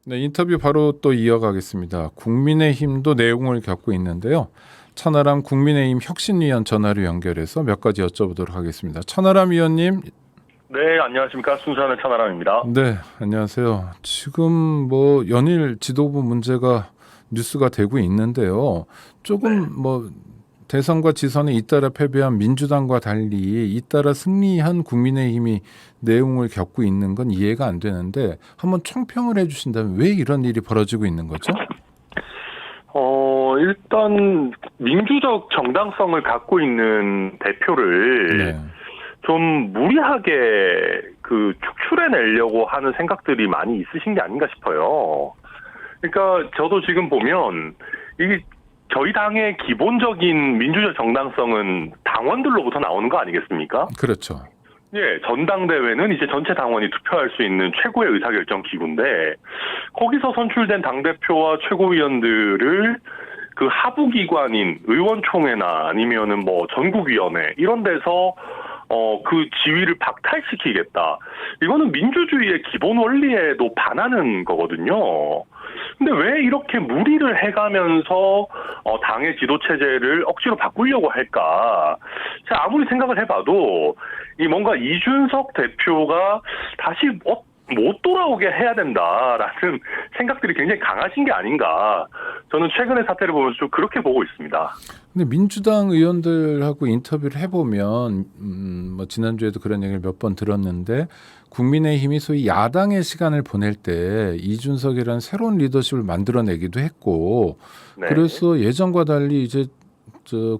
네, 인터뷰 바로 또 이어가겠습니다. 국민의힘도 내용을 겪고 있는데요. 천하람 국민의힘 혁신위원 전화로 연결해서 몇 가지 여쭤보도록 하겠습니다. 천하람 위원님. 네, 안녕하십니까. 순수하는 천하람입니다. 네, 안녕하세요. 지금 뭐 연일 지도부 문제가 뉴스가 되고 있는데요. 조금 대선과 지선에 잇따라 패배한 민주당과 달리 잇따라 승리한 국민의힘이 내용을 겪고 있는 건 이해가 안 되는데 한번 총평을 해주신다면 왜 이런 일이 벌어지고 있는 거죠? 일단 민주적 정당성을 갖고 있는 대표를 네. 좀 무리하게 축출해내려고 하는 생각들이 많이 있으신 게 아닌가 싶어요. 그러니까 저도 지금 보면 이게 저희 당의 기본적인 민주적 정당성은 당원들로부터 나오는 거 아니겠습니까? 그렇죠. 예, 전당대회는 이제 전체 당원이 투표할 수 있는 최고의 의사결정 기구인데 거기서 선출된 당대표와 최고위원들을 그 하부기관인 의원총회나 아니면은 뭐 전국위원회 이런 데서 그 지위를 박탈시키겠다. 이거는 민주주의의 기본 원리에도 반하는 거거든요. 근데 왜 이렇게 무리를 해가면서 당의 지도 체제를 억지로 바꾸려고 할까? 제가 아무리 생각을 해봐도 이 뭔가 이준석 대표가 다시 못 돌아오게 해야 된다라는 생각들이 굉장히 강하신 게 아닌가. 저는 최근의 사태를 보면서 좀 그렇게 보고 있습니다. 근데 민주당 의원들하고 인터뷰를 해보면 뭐 지난주에도 그런 얘기를 몇 번 들었는데 국민의힘이 소위 야당의 시간을 보낼 때 이준석이라는 새로운 리더십을 만들어내기도 했고 네. 그래서 예전과 달리 이제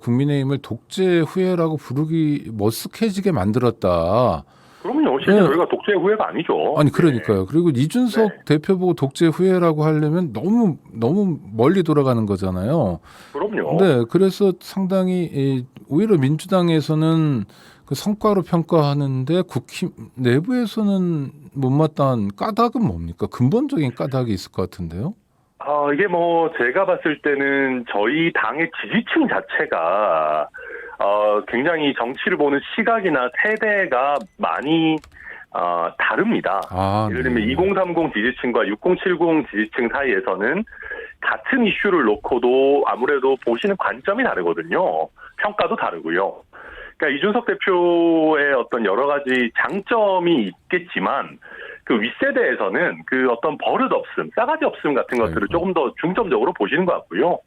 국민의힘을 독재 후예라고 부르기 머쓱해지게 만들었다. 그럼요. 실제 저희가 독재 후예가 아니죠. 아니 그러니까요. 그리고 이준석 대표 보고 독재 후예라고 하려면 너무 멀리 돌아가는 거잖아요. 그럼요. 네, 그래서 상당히 오히려 민주당에서는 그 성과로 평가하는데 국힘 내부에서는 못마땅한 까닭은 뭡니까? 근본적인 까닭이 있을 것 같은데요. 이게 제가 봤을 때는 저희 당의 지지층 자체가 굉장히 정치를 보는 시각이나 세대가 많이 다릅니다. 예를 들면 2030 지지층과 6070 지지층 사이에서는 같은 이슈를 놓고도 아무래도 보시는 관점이 다르거든요. 평가도 다르고요. 그러니까 이준석 대표의 어떤 여러 가지 장점이 있겠지만 그 윗세대에서는 그 어떤 버릇 없음, 싸가지 없음 같은 것들을 조금 더 중점적으로 보시는 것 같고요.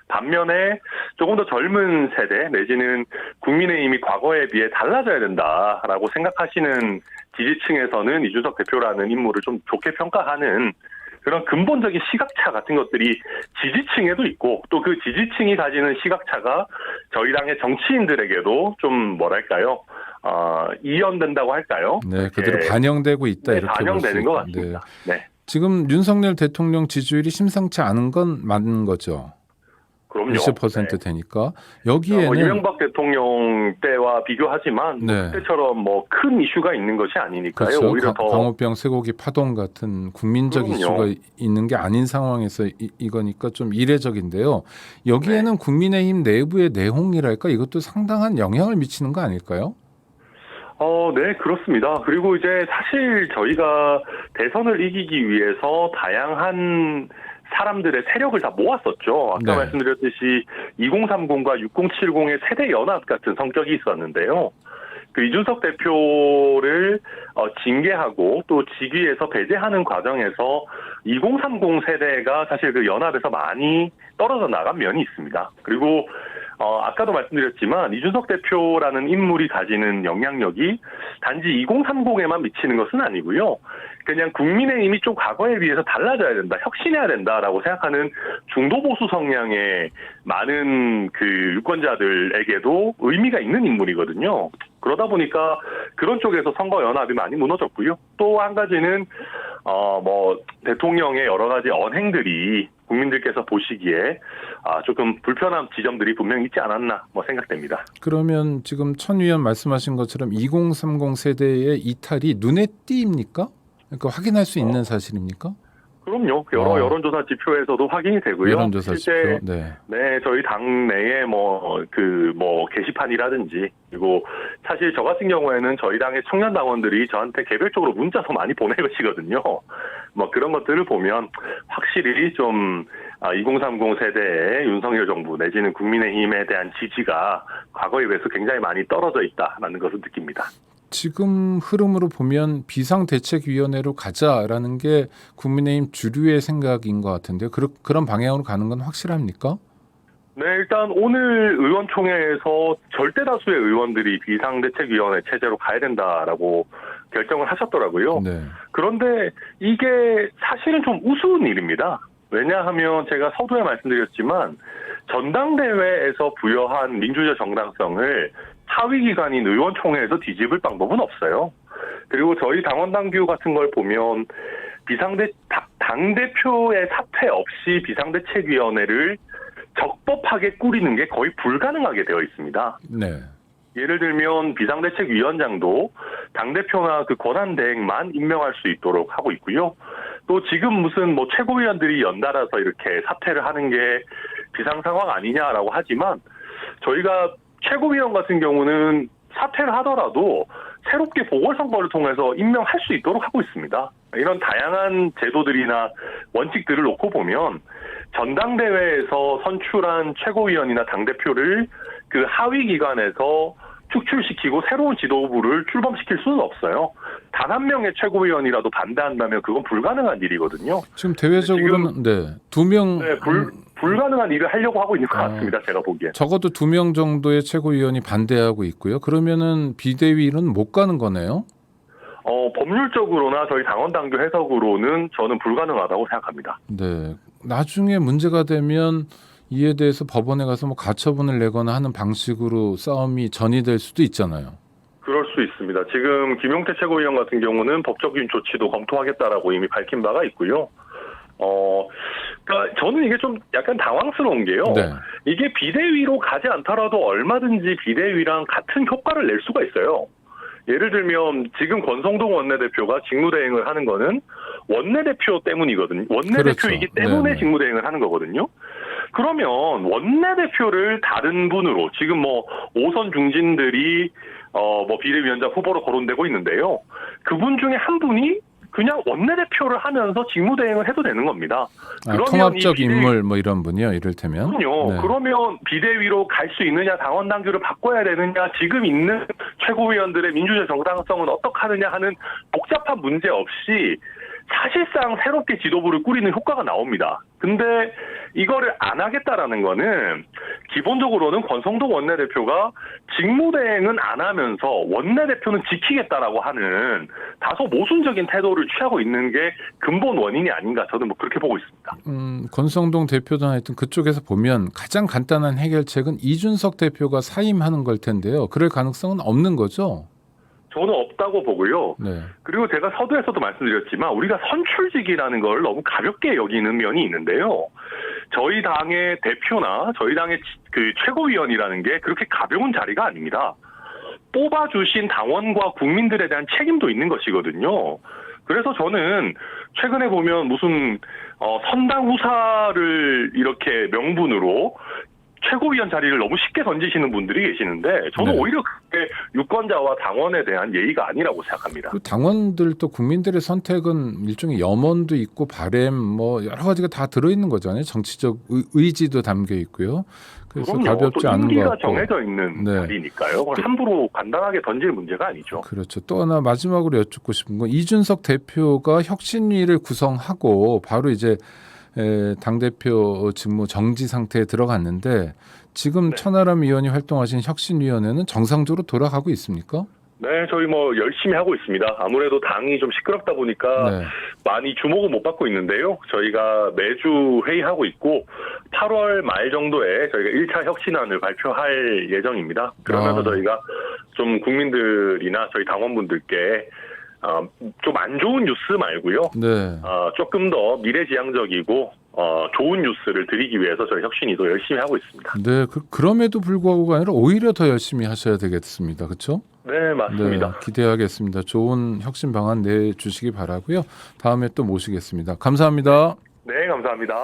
반면에 조금 더 젊은 세대 내지는 국민의힘이 과거에 비해 달라져야 된다라고 생각하시는 지지층에서는 이준석 대표라는 인물을 좀 좋게 평가하는 그런 근본적인 시각차 같은 것들이 지지층에도 있고 또 그 지지층이 가지는 시각차가 저희 당의 정치인들에게도 좀 뭐랄까요? 이연된다고 할까요? 네, 그대로 반영되고 있다 이렇게 반영되는 것 같습니다. 네. 지금 윤석열 대통령 지지율이 심상치 않은 건 맞는 거죠. 그럼요. 20% 되니까 여기에는 이명박 대통령 때와 비교하지만 그때처럼 큰 이슈가 있는 것이 아니니까요. 그렇죠. 오히려 더 광우병 쇠고기 파동 같은 국민적 이슈가 있는 게 아닌 상황에서 이거니까 좀 이례적인데요. 여기에는 국민의힘 내부의 내홍이랄까 이것도 상당한 영향을 미치는 거 아닐까요? 네, 그렇습니다. 그리고 이제 사실 저희가 대선을 이기기 위해서 다양한 사람들의 세력을 다 모았었죠. 아까 말씀드렸듯이 2030과 6070의 세대 연합 같은 성격이 있었는데요. 그 이준석 대표를 징계하고 또 직위에서 배제하는 과정에서 2030 세대가 사실 그 연합에서 많이 떨어져 나간 면이 있습니다. 그리고 아까도 말씀드렸지만 이준석 대표라는 인물이 가지는 영향력이 단지 2030에만 미치는 것은 아니고요. 그냥 국민의힘이 좀 과거에 비해서 달라져야 된다, 혁신해야 된다라고 생각하는 중도 보수 성향의 많은 그 유권자들에게도 의미가 있는 인물이거든요. 그러다 보니까 그런 쪽에서 선거 연합이 많이 무너졌고요. 또 한 가지는 대통령의 여러 가지 언행들이 국민들께서 보시기에 조금 불편한 지점들이 분명히 있지 않았나 생각됩니다. 그러면 지금 천 위원 말씀하신 것처럼 2030 세대의 이탈이 눈에 띄입니까? 그러니까 확인할 수 있는 사실입니까? 그럼요. 여러 여론조사 지표에서도 확인이 되고요. 여론조사 지표. 실제 네. 네, 저희 당 내에 게시판이라든지, 그리고 사실 저 같은 경우에는 저희 당의 청년 당원들이 저한테 개별적으로 문자도 많이 보내시거든요. 뭐 그런 것들을 보면 확실히 좀 2030 세대의 윤석열 정부 내지는 국민의힘에 대한 지지가 과거에 비해서 굉장히 많이 떨어져 있다라는 것을 느낍니다. 지금 흐름으로 보면 비상대책위원회로 가자라는 게 국민의힘 주류의 생각인 것 같은데요. 그런 방향으로 가는 건 확실합니까? 네, 일단 오늘 의원총회에서 절대 다수의 의원들이 비상대책위원회 체제로 가야 된다라고 결정을 하셨더라고요. 네. 그런데 이게 사실은 좀 우스운 일입니다. 왜냐하면 제가 서두에 말씀드렸지만 전당대회에서 부여한 민주적 정당성을 하위기관인 의원총회에서 뒤집을 방법은 없어요. 그리고 저희 당원 당규 같은 걸 보면 당대표의 사퇴 없이 비상대책위원회를 적법하게 꾸리는 게 거의 불가능하게 되어 있습니다. 네. 예를 들면 비상대책위원장도 당대표나 그 권한대행만 임명할 수 있도록 하고 있고요. 또 지금 무슨 최고위원들이 연달아서 이렇게 사퇴를 하는 게 비상상황 아니냐라고 하지만 저희가 최고위원 같은 경우는 사퇴를 하더라도 새롭게 보궐선거를 통해서 임명할 수 있도록 하고 있습니다. 이런 다양한 제도들이나 원칙들을 놓고 보면 전당대회에서 선출한 최고위원이나 당대표를 그 하위기관에서 축출시키고 새로운 지도부를 출범시킬 수는 없어요. 단 한 명의 최고위원이라도 반대한다면 그건 불가능한 일이거든요. 지금 대외적으로는 두 명 불가능한 일을 하려고 하고 있는 것 같습니다. 제가 보기엔. 적어도 2명 정도의 최고위원이 반대하고 있고요. 그러면은 비대위는 못 가는 거네요. 법률적으로나 저희 당원 당규 해석으로는 저는 불가능하다고 생각합니다. 네. 나중에 문제가 되면 이에 대해서 법원에 가서 가처분을 내거나 하는 방식으로 싸움이 전이될 수도 있잖아요. 그럴 수 있습니다. 지금 김용태 최고위원 같은 경우는 법적인 조치도 검토하겠다라고 이미 밝힌 바가 있고요. 그러니까 저는 이게 좀 약간 당황스러운 게요. 네. 이게 비대위로 가지 않더라도 얼마든지 비대위랑 같은 효과를 낼 수가 있어요. 예를 들면 지금 권성동 원내대표가 직무대행을 하는 거는 원내대표 때문이거든요. 원내대표이기 그렇죠. 때문에 네네. 직무대행을 하는 거거든요. 그러면 원내대표를 다른 분으로 지금 오선 중진들이 비대위원장 후보로 거론되고 있는데요. 그분 중에 한 분이 그냥 원내대표를 하면서 직무대행을 해도 되는 겁니다. 그러면 통합적 인물 이런 분이요. 이를테면. 그럼요. 네. 그러면 비대위로 갈 수 있느냐, 당원 당규를 바꿔야 되느냐, 지금 있는 최고위원들의 민주적 정당성은 어떻게 하느냐 하는 복잡한 문제 없이 사실상 새롭게 지도부를 꾸리는 효과가 나옵니다. 근데 이거를 안 하겠다라는 거는 기본적으로는 권성동 원내대표가 직무대행은 안 하면서 원내대표는 지키겠다라고 하는 다소 모순적인 태도를 취하고 있는 게 근본 원인이 아닌가 저는 그렇게 보고 있습니다. 권성동 대표든 하여튼 그쪽에서 보면 가장 간단한 해결책은 이준석 대표가 사임하는 걸 텐데요. 그럴 가능성은 없는 거죠? 저는 없다고 보고요. 네. 그리고 제가 서두에서도 말씀드렸지만 우리가 선출직이라는 걸 너무 가볍게 여기는 면이 있는데요. 저희 당의 대표나 저희 당의 그 최고위원이라는 게 그렇게 가벼운 자리가 아닙니다. 뽑아주신 당원과 국민들에 대한 책임도 있는 것이거든요. 그래서 저는 최근에 보면 무슨 선당 후사를 이렇게 명분으로 최고위원 자리를 너무 쉽게 던지시는 분들이 계시는데 저는 네. 오히려 그게 유권자와 당원에 대한 예의가 아니라고 생각합니다. 그 당원들도 국민들의 선택은 일종의 염원도 있고 바램 여러 가지가 다 들어있는 거잖아요. 정치적 의지도 담겨 있고요. 그래서 그럼요. 가볍지 또 않은 것 임기가 같고. 정해져 있는 네. 자리니까요. 그걸 함부로 간단하게 던질 문제가 아니죠. 그렇죠. 또 하나 마지막으로 여쭙고 싶은 건 이준석 대표가 혁신위를 구성하고 바로 이제 당대표 직무 정지 상태에 들어갔는데 지금 네. 천하람 의원이 활동하신 혁신위원회는 정상적으로 돌아가고 있습니까? 네, 저희 열심히 하고 있습니다. 아무래도 당이 좀 시끄럽다 보니까 네. 많이 주목을 못 받고 있는데요. 저희가 매주 회의하고 있고 8월 말 정도에 저희가 1차 혁신안을 발표할 예정입니다. 그러면서 저희가 좀 국민들이나 저희 당원분들께 좀 안 좋은 뉴스 말고요. 네. 조금 더 미래지향적이고 좋은 뉴스를 드리기 위해서 저희 혁신이도 열심히 하고 있습니다. 네. 그럼에도 불구하고가 아니라 오히려 더 열심히 하셔야 되겠습니다. 그렇죠? 네, 맞습니다. 네, 기대하겠습니다. 좋은 혁신 방안 내주시기 바라고요. 다음에 또 모시겠습니다. 감사합니다. 네, 감사합니다.